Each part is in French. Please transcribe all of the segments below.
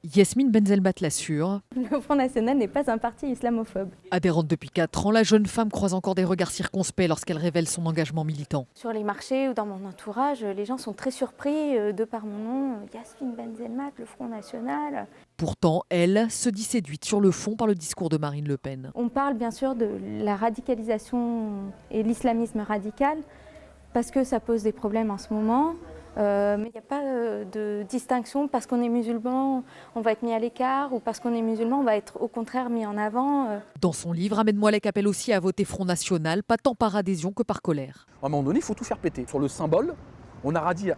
Yasmine Benzelbat l'assure. Le Front National n'est pas un parti islamophobe. Adhérente depuis 4 ans, la jeune femme croise encore des regards circonspects lorsqu'elle révèle son engagement militant. Sur les marchés ou dans mon entourage, les gens sont très surpris de par mon nom. Yasmine Benzelbat, le Front National. Pourtant, elle se dit séduite sur le fond par le discours de Marine Le Pen. On parle bien sûr de la radicalisation et l'islamisme radical parce que ça pose des problèmes en ce moment. Mais il n'y a pas de distinction parce qu'on est musulman, on va être mis à l'écart ou parce qu'on est musulman, on va être au contraire mis en avant. Dans son livre, Ahmed Moalek appelle aussi à voter Front National, pas tant par adhésion que par colère. À un moment donné, il faut tout faire péter. Sur le symbole, on a dit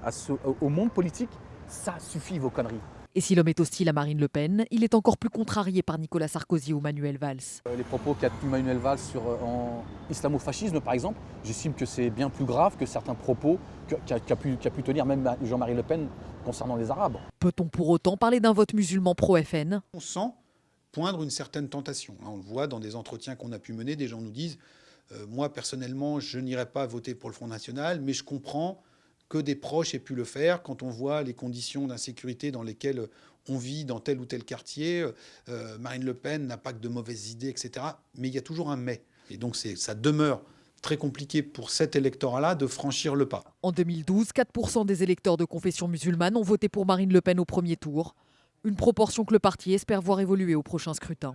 au monde politique, ça suffit vos conneries. Et si l'homme est hostile à Marine Le Pen, il est encore plus contrarié par Nicolas Sarkozy ou Manuel Valls. Les propos qu'a tenu Manuel Valls en islamofascisme, par exemple, j'estime que c'est bien plus grave que certains propos qu'a pu tenir même Jean-Marie Le Pen concernant les Arabes. Peut-on pour autant parler d'un vote musulman pro-FN ? On sent poindre une certaine tentation. On le voit dans des entretiens qu'on a pu mener, des gens nous disent moi personnellement je n'irai pas voter pour le Front National, mais je comprends que des proches aient pu le faire quand on voit les conditions d'insécurité dans lesquelles on vit dans tel ou tel quartier. Marine Le Pen n'a pas que de mauvaises idées, etc. Mais il y a toujours un mais. Et donc ça demeure très compliqué pour cet électorat-là de franchir le pas. En 2012, 4% des électeurs de confession musulmane ont voté pour Marine Le Pen au premier tour. Une proportion que le parti espère voir évoluer au prochain scrutin.